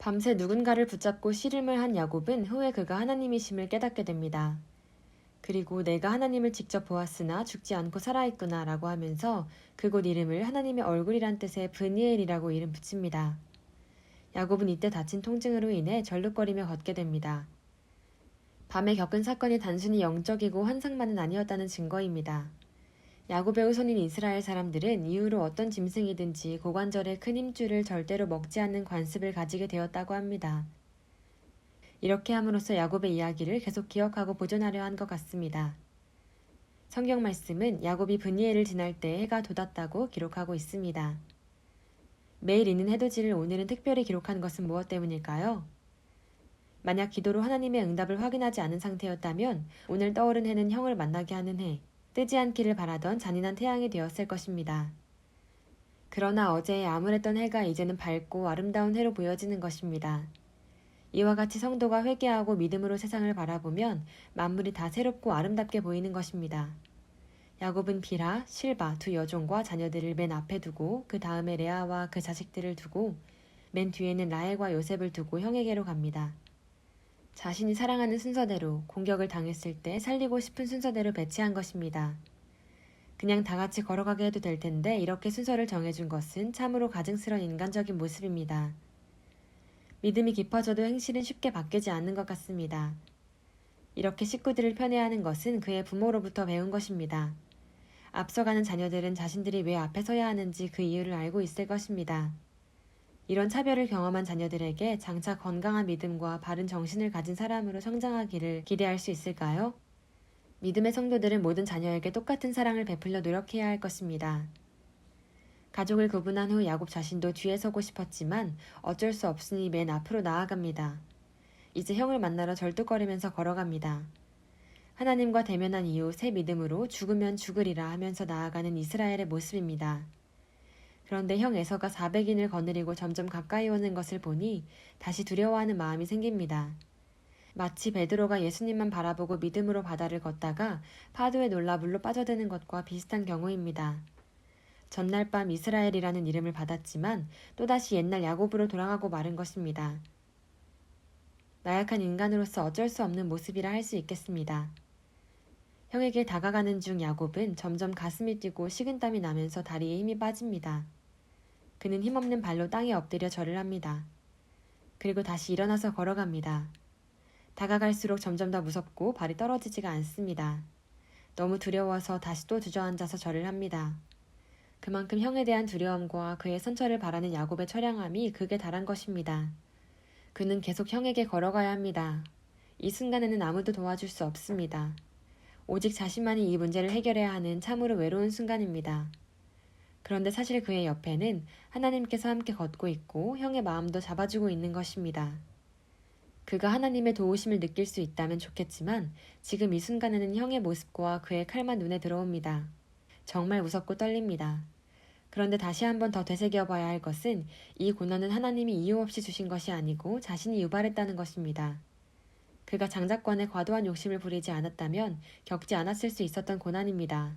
밤새 누군가를 붙잡고 씨름을 한 야곱은 후에 그가 하나님이심을 깨닫게 됩니다. 그리고 내가 하나님을 직접 보았으나 죽지 않고 살아있구나 라고 하면서 그곳 이름을 하나님의 얼굴이란 뜻의 브니엘이라고 이름 붙입니다. 야곱은 이때 다친 통증으로 인해 절룩거리며 걷게 됩니다. 밤에 겪은 사건이 단순히 영적이고 환상만은 아니었다는 증거입니다. 야곱의 후손인 이스라엘 사람들은 이후로 어떤 짐승이든지 고관절의 큰 힘줄을 절대로 먹지 않는 관습을 가지게 되었다고 합니다. 이렇게 함으로써 야곱의 이야기를 계속 기억하고 보존하려 한 것 같습니다. 성경 말씀은 야곱이 브니엘을 지날 때 해가 돋았다고 기록하고 있습니다. 매일 있는 해돋이를 오늘은 특별히 기록한 것은 무엇 때문일까요? 만약 기도로 하나님의 응답을 확인하지 않은 상태였다면 오늘 떠오른 해는 형을 만나게 하는 해, 뜨지 않기를 바라던 잔인한 태양이 되었을 것입니다. 그러나 어제의 암울했던 해가 이제는 밝고 아름다운 해로 보여지는 것입니다. 이와 같이 성도가 회개하고 믿음으로 세상을 바라보면 만물이 다 새롭고 아름답게 보이는 것입니다. 야곱은 빌하, 실바 두 여종과 자녀들을 맨 앞에 두고 그 다음에 레아와 그 자식들을 두고 맨 뒤에는 라헬과 요셉을 두고 형에게로 갑니다. 자신이 사랑하는 순서대로 공격을 당했을 때 살리고 싶은 순서대로 배치한 것입니다. 그냥 다 같이 걸어가게 해도 될 텐데 이렇게 순서를 정해준 것은 참으로 가증스러운 인간적인 모습입니다. 믿음이 깊어져도 행실은 쉽게 바뀌지 않는 것 같습니다. 이렇게 식구들을 편애하는 것은 그의 부모로부터 배운 것입니다. 앞서가는 자녀들은 자신들이 왜 앞에 서야 하는지 그 이유를 알고 있을 것입니다. 이런 차별을 경험한 자녀들에게 장차 건강한 믿음과 바른 정신을 가진 사람으로 성장하기를 기대할 수 있을까요? 믿음의 성도들은 모든 자녀에게 똑같은 사랑을 베풀려 노력해야 할 것입니다. 가족을 구분한 후 야곱 자신도 뒤에 서고 싶었지만 어쩔 수 없으니 맨 앞으로 나아갑니다. 이제 형을 만나러 절뚝거리면서 걸어갑니다. 하나님과 대면한 이후 새 믿음으로 죽으면 죽으리라 하면서 나아가는 이스라엘의 모습입니다. 그런데 형 에서가 400인을 거느리고 점점 가까이 오는 것을 보니 다시 두려워하는 마음이 생깁니다. 마치 베드로가 예수님만 바라보고 믿음으로 바다를 걷다가 파도에 놀라 물로 빠져드는 것과 비슷한 경우입니다. 전날 밤 이스라엘이라는 이름을 받았지만 또다시 옛날 야곱으로 돌아가고 마른 것입니다. 나약한 인간으로서 어쩔 수 없는 모습이라 할 수 있겠습니다. 형에게 다가가는 중 야곱은 점점 가슴이 뛰고 식은땀이 나면서 다리에 힘이 빠집니다. 그는 힘없는 발로 땅에 엎드려 절을 합니다. 그리고 다시 일어나서 걸어갑니다. 다가갈수록 점점 더 무섭고 발이 떨어지지가 않습니다. 너무 두려워서 다시 또 주저앉아서 절을 합니다. 그만큼 형에 대한 두려움과 그의 선처를 바라는 야곱의 처량함이 극에 달한 것입니다. 그는 계속 형에게 걸어가야 합니다. 이 순간에는 아무도 도와줄 수 없습니다. 오직 자신만이 이 문제를 해결해야 하는 참으로 외로운 순간입니다. 그런데 사실 그의 옆에는 하나님께서 함께 걷고 있고 형의 마음도 잡아주고 있는 것입니다. 그가 하나님의 도우심을 느낄 수 있다면 좋겠지만 지금 이 순간에는 형의 모습과 그의 칼만 눈에 들어옵니다. 정말 무섭고 떨립니다. 그런데 다시 한번 더 되새겨봐야 할 것은 이 고난은 하나님이 이유 없이 주신 것이 아니고 자신이 유발했다는 것입니다. 그가 장자권에 과도한 욕심을 부리지 않았다면 겪지 않았을 수 있었던 고난입니다.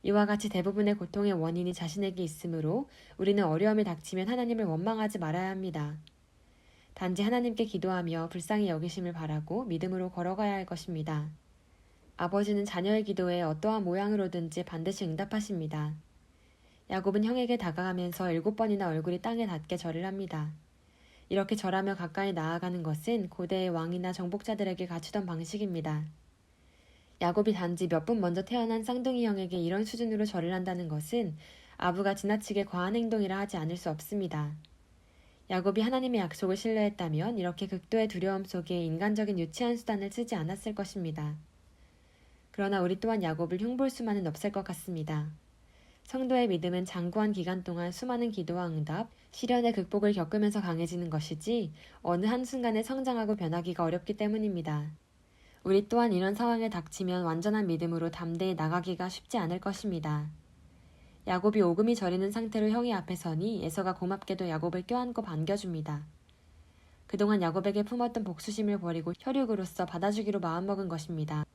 이와 같이 대부분의 고통의 원인이 자신에게 있으므로 우리는 어려움이 닥치면 하나님을 원망하지 말아야 합니다. 단지 하나님께 기도하며 불쌍히 여기심을 바라고 믿음으로 걸어가야 할 것입니다. 아버지는 자녀의 기도에 어떠한 모양으로든지 반드시 응답하십니다. 야곱은 형에게 다가가면서 7번이나 얼굴이 땅에 닿게 절을 합니다. 이렇게 절하며 가까이 나아가는 것은 고대의 왕이나 정복자들에게 갖추던 방식입니다. 야곱이 단지 몇 분 먼저 태어난 쌍둥이 형에게 이런 수준으로 절을 한다는 것은 아부가 지나치게 과한 행동이라 하지 않을 수 없습니다. 야곱이 하나님의 약속을 신뢰했다면 이렇게 극도의 두려움 속에 인간적인 유치한 수단을 쓰지 않았을 것입니다. 그러나 우리 또한 야곱을 흉볼 수만은 없을 것 같습니다. 성도의 믿음은 장구한 기간 동안 수많은 기도와 응답, 시련의 극복을 겪으면서 강해지는 것이지 어느 한순간에 성장하고 변하기가 어렵기 때문입니다. 우리 또한 이런 상황에 닥치면 완전한 믿음으로 담대히 나가기가 쉽지 않을 것입니다. 야곱이 오금이 저리는 상태로 형의 앞에 서니 에서가 고맙게도 야곱을 껴안고 반겨줍니다. 그동안 야곱에게 품었던 복수심을 버리고 혈육으로서 받아주기로 마음먹은 것입니다.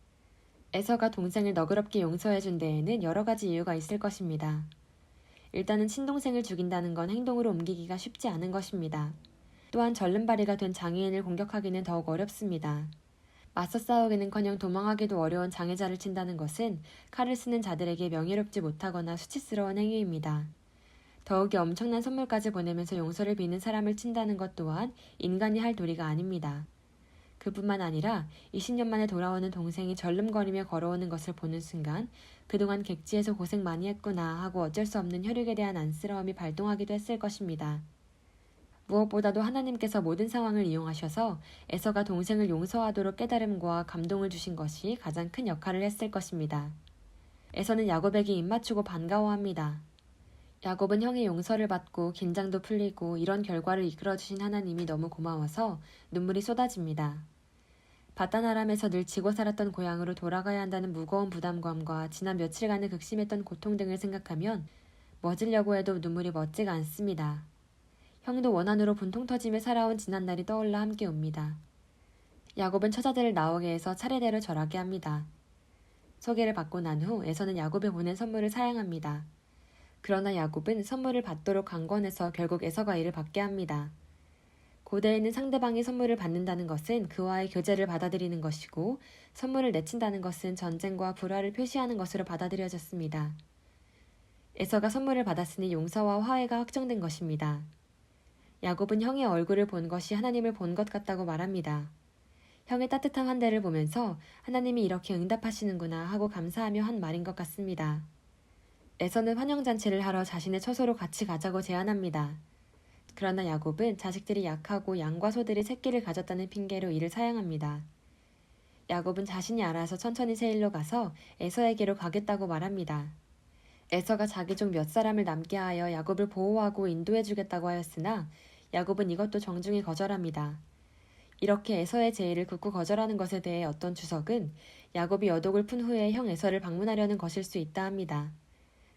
에서가 동생을 너그럽게 용서해준 데에는 여러 가지 이유가 있을 것입니다. 일단은 친동생을 죽인다는 건 행동으로 옮기기가 쉽지 않은 것입니다. 또한 절름발이가 된 장애인을 공격하기는 더욱 어렵습니다. 맞서 싸우기는커녕 도망하기도 어려운 장애자를 친다는 것은 칼을 쓰는 자들에게 명예롭지 못하거나 수치스러운 행위입니다. 더욱이 엄청난 선물까지 보내면서 용서를 비는 사람을 친다는 것 또한 인간이 할 도리가 아닙니다. 그뿐만 아니라 20년 만에 돌아오는 동생이 절름거리며 걸어오는 것을 보는 순간 그동안 객지에서 고생 많이 했구나 하고 어쩔 수 없는 혈육에 대한 안쓰러움이 발동하기도 했을 것입니다. 무엇보다도 하나님께서 모든 상황을 이용하셔서 에서가 동생을 용서하도록 깨달음과 감동을 주신 것이 가장 큰 역할을 했을 것입니다. 에서는 야곱에게 입맞추고 반가워합니다. 야곱은 형의 용서를 받고 긴장도 풀리고 이런 결과를 이끌어주신 하나님이 너무 고마워서 눈물이 쏟아집니다. 바단 아람에서 늘 지고 살았던 고향으로 돌아가야 한다는 무거운 부담감과 지난 며칠간의 극심했던 고통 등을 생각하면 멎으려고 해도 눈물이 멎지가 않습니다. 형도 원한으로 분통 터지며 살아온 지난날이 떠올라 함께 옵니다. 야곱은 처자들을 나오게 해서 차례대로 절하게 합니다. 소개를 받고 난 후 에서는 야곱이 보낸 선물을 사양합니다. 그러나 야곱은 선물을 받도록 강권해서 결국 에서가 이를 받게 합니다. 고대에는 상대방이 선물을 받는다는 것은 그와의 교제를 받아들이는 것이고 선물을 내친다는 것은 전쟁과 불화를 표시하는 것으로 받아들여졌습니다. 에서가 선물을 받았으니 용서와 화해가 확정된 것입니다. 야곱은 형의 얼굴을 본 것이 하나님을 본 것 같다고 말합니다. 형의 따뜻한 환대를 보면서 하나님이 이렇게 응답하시는구나 하고 감사하며 한 말인 것 같습니다. 에서는 환영잔치를 하러 자신의 처소로 같이 가자고 제안합니다. 그러나 야곱은 자식들이 약하고 양과 소들이 새끼를 가졌다는 핑계로 이를 사양합니다. 야곱은 자신이 알아서 천천히 세일로 가서 에서에게로 가겠다고 말합니다. 에서가 자기 종 몇 사람을 남게 하여 야곱을 보호하고 인도해주겠다고 하였으나 야곱은 이것도 정중히 거절합니다. 이렇게 에서의 제의를 굳고 거절하는 것에 대해 어떤 주석은 야곱이 여독을 푼 후에 형 에서를 방문하려는 것일 수 있다 합니다.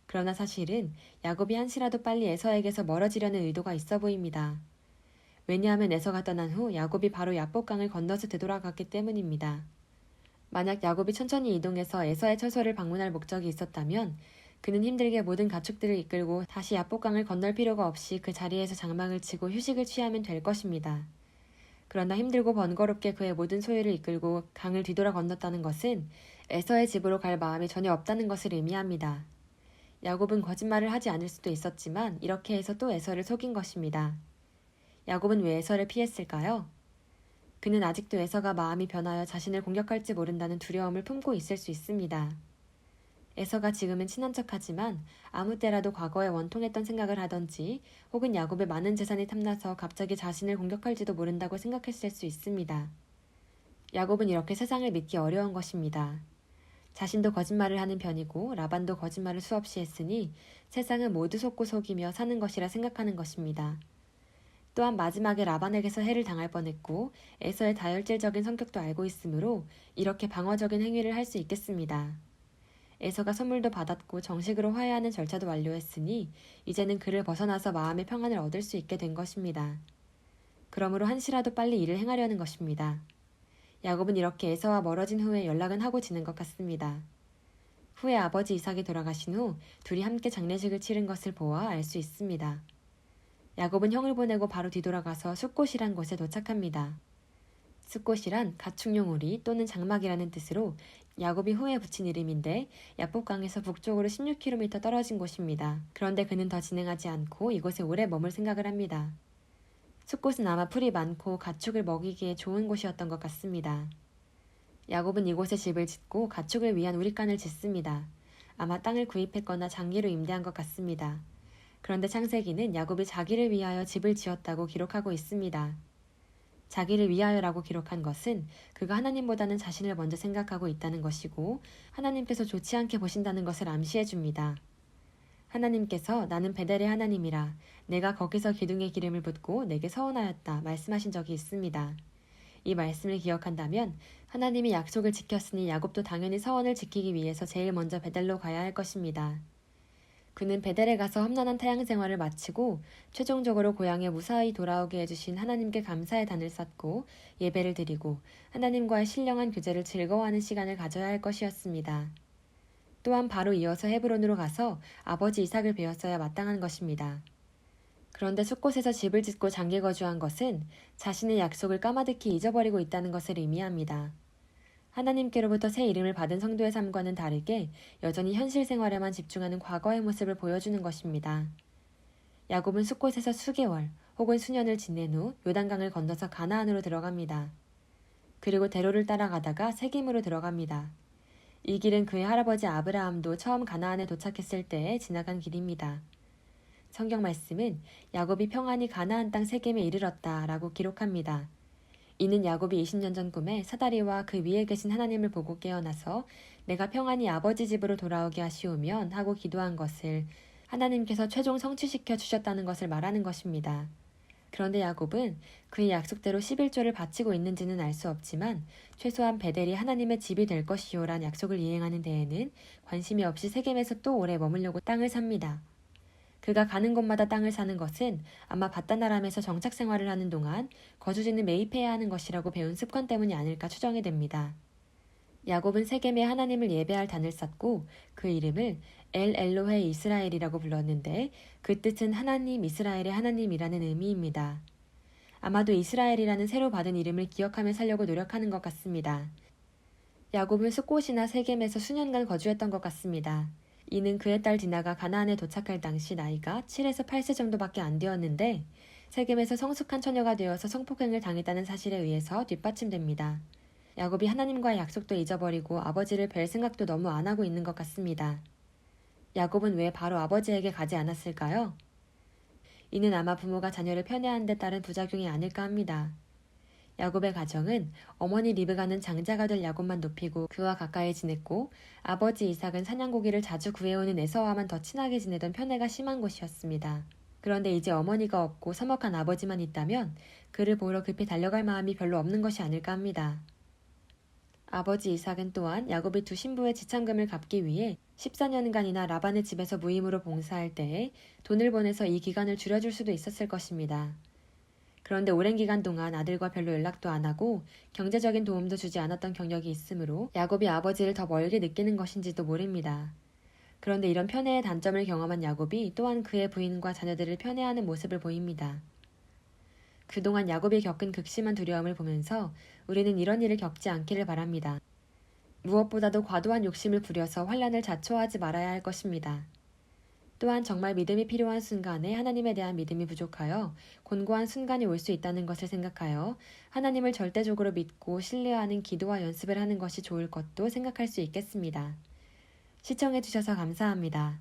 그러나 사실은 야곱이 한시라도 빨리 에서에게서 멀어지려는 의도가 있어 보입니다. 왜냐하면 에서가 떠난 후 야곱이 바로 야복강을 건너서 되돌아갔기 때문입니다. 만약 야곱이 천천히 이동해서 에서의 처소를 방문할 목적이 있었다면 그는 힘들게 모든 가축들을 이끌고 다시 야복강을 건널 필요가 없이 그 자리에서 장막을 치고 휴식을 취하면 될 것입니다. 그러나 힘들고 번거롭게 그의 모든 소유를 이끌고 강을 뒤돌아 건넜다는 것은 에서의 집으로 갈 마음이 전혀 없다는 것을 의미합니다. 야곱은 거짓말을 하지 않을 수도 있었지만 이렇게 해서 또 에서를 속인 것입니다. 야곱은 왜 에서를 피했을까요? 그는 아직도 에서가 마음이 변하여 자신을 공격할지 모른다는 두려움을 품고 있을 수 있습니다. 에서가 지금은 친한 척하지만 아무 때라도 과거에 원통했던 생각을 하던지 혹은 야곱의 많은 재산이 탐나서 갑자기 자신을 공격할지도 모른다고 생각했을 수 있습니다. 야곱은 이렇게 세상을 믿기 어려운 것입니다. 자신도 거짓말을 하는 편이고 라반도 거짓말을 수없이 했으니 세상은 모두 속고 속이며 사는 것이라 생각하는 것입니다. 또한 마지막에 라반에게서 해를 당할 뻔했고 에서의 다혈질적인 성격도 알고 있으므로 이렇게 방어적인 행위를 할 수 있겠습니다. 에서가 선물도 받았고 정식으로 화해하는 절차도 완료했으니 이제는 그를 벗어나서 마음의 평안을 얻을 수 있게 된 것입니다. 그러므로 한시라도 빨리 일을 행하려는 것입니다. 야곱은 이렇게 에서와 멀어진 후에 연락은 하고 지낸 것 같습니다. 후에 아버지 이삭이 돌아가신 후 둘이 함께 장례식을 치른 것을 보아 알 수 있습니다. 야곱은 형을 보내고 바로 뒤돌아가서 숫곳이란 곳에 도착합니다. 숫곳이란 가축용 우리 또는 장막이라는 뜻으로 야곱이 후에 붙인 이름인데 야복강에서 북쪽으로 16km 떨어진 곳입니다. 그런데 그는 더 진행하지 않고 이곳에 오래 머물 생각을 합니다. 숫곳은 아마 풀이 많고 가축을 먹이기에 좋은 곳이었던 것 같습니다. 야곱은 이곳에 집을 짓고 가축을 위한 우릿간을 짓습니다. 아마 땅을 구입했거나 장기로 임대한 것 같습니다. 그런데 창세기는 야곱이 자기를 위하여 집을 지었다고 기록하고 있습니다. 자기를 위하여라고 기록한 것은 그가 하나님보다는 자신을 먼저 생각하고 있다는 것이고 하나님께서 좋지 않게 보신다는 것을 암시해 줍니다. 하나님께서 나는 베델의 하나님이라 내가 거기서 기둥에 기름을 붓고 내게 서원하였다 말씀하신 적이 있습니다. 이 말씀을 기억한다면 하나님이 약속을 지켰으니 야곱도 당연히 서원을 지키기 위해서 제일 먼저 베델로 가야 할 것입니다. 그는 베델에 가서 험난한 타향 생활을 마치고 최종적으로 고향에 무사히 돌아오게 해주신 하나님께 감사의 단을 쌓고 예배를 드리고 하나님과의 신령한 교제를 즐거워하는 시간을 가져야 할 것이었습니다. 또한 바로 이어서 헤브론으로 가서 아버지 이삭을 베었어야 마땅한 것입니다. 그런데 숲곳에서 집을 짓고 장기 거주한 것은 자신의 약속을 까마득히 잊어버리고 있다는 것을 의미합니다. 하나님께로부터 새 이름을 받은 성도의 삶과는 다르게 여전히 현실 생활에만 집중하는 과거의 모습을 보여주는 것입니다. 야곱은 숲곳에서 수개월 혹은 수년을 지낸 후 요단강을 건너서 가나안으로 들어갑니다. 그리고 대로를 따라가다가 세겜으로 들어갑니다. 이 길은 그의 할아버지 아브라함도 처음 가나안에 도착했을 때에 지나간 길입니다. 성경 말씀은 야곱이 평안히 가나안 땅 세겜에 이르렀다라고 기록합니다. 이는 야곱이 20년 전 꿈에 사다리와 그 위에 계신 하나님을 보고 깨어나서 내가 평안히 아버지 집으로 돌아오게 하시오면 하고 기도한 것을 하나님께서 최종 성취시켜 주셨다는 것을 말하는 것입니다. 그런데 야곱은 그의 약속대로 11조를 바치고 있는지는 알 수 없지만 최소한 베델이 하나님의 집이 될 것이요란 약속을 이행하는 데에는 관심이 없이 세겜에서 또 오래 머물려고 땅을 삽니다. 그가 가는 곳마다 땅을 사는 것은 아마 바다나람에서 정착 생활을 하는 동안 거주지는 매입해야 하는 것이라고 배운 습관 때문이 아닐까 추정이 됩니다. 야곱은 세겜에 하나님을 예배할 단을 쌓고 그 이름을 엘 엘로헤 이스라엘이라고 불렀는데 그 뜻은 하나님 이스라엘의 하나님이라는 의미입니다. 아마도 이스라엘이라는 새로 받은 이름을 기억하며 살려고 노력하는 것 같습니다. 야곱은 숫곳이나 세겜에서 수년간 거주했던 것 같습니다. 이는 그의 딸 디나가 가나안에 도착할 당시 나이가 7에서 8세 정도밖에 안 되었는데 세겜에서 성숙한 처녀가 되어서 성폭행을 당했다는 사실에 의해서 뒷받침됩니다. 야곱이 하나님과의 약속도 잊어버리고 아버지를 뵐 생각도 너무 안 하고 있는 것 같습니다. 야곱은 왜 바로 아버지에게 가지 않았을까요? 이는 아마 부모가 자녀를 편애하는 데 따른 부작용이 아닐까 합니다. 야곱의 가정은 어머니 리브가는 장자가 될 야곱만 높이고 그와 가까이 지냈고 아버지 이삭은 사냥고기를 자주 구해오는 에서와만 더 친하게 지내던 편애가 심한 곳이었습니다. 그런데 이제 어머니가 없고 서먹한 아버지만 있다면 그를 보러 급히 달려갈 마음이 별로 없는 것이 아닐까 합니다. 아버지 이삭은 또한 야곱이 두 신부의 지참금을 갚기 위해 14년간이나 라반의 집에서 무임으로 봉사할 때에 돈을 보내서 이 기간을 줄여줄 수도 있었을 것입니다. 그런데 오랜 기간 동안 아들과 별로 연락도 안 하고 경제적인 도움도 주지 않았던 경력이 있으므로 야곱이 아버지를 더 멀게 느끼는 것인지도 모릅니다. 그런데 이런 편애의 단점을 경험한 야곱이 또한 그의 부인과 자녀들을 편애하는 모습을 보입니다. 그동안 야곱이 겪은 극심한 두려움을 보면서 우리는 이런 일을 겪지 않기를 바랍니다. 무엇보다도 과도한 욕심을 부려서 환난을 자초하지 말아야 할 것입니다. 또한 정말 믿음이 필요한 순간에 하나님에 대한 믿음이 부족하여 곤고한 순간이 올 수 있다는 것을 생각하여 하나님을 절대적으로 믿고 신뢰하는 기도와 연습을 하는 것이 좋을 것도 생각할 수 있겠습니다. 시청해주셔서 감사합니다.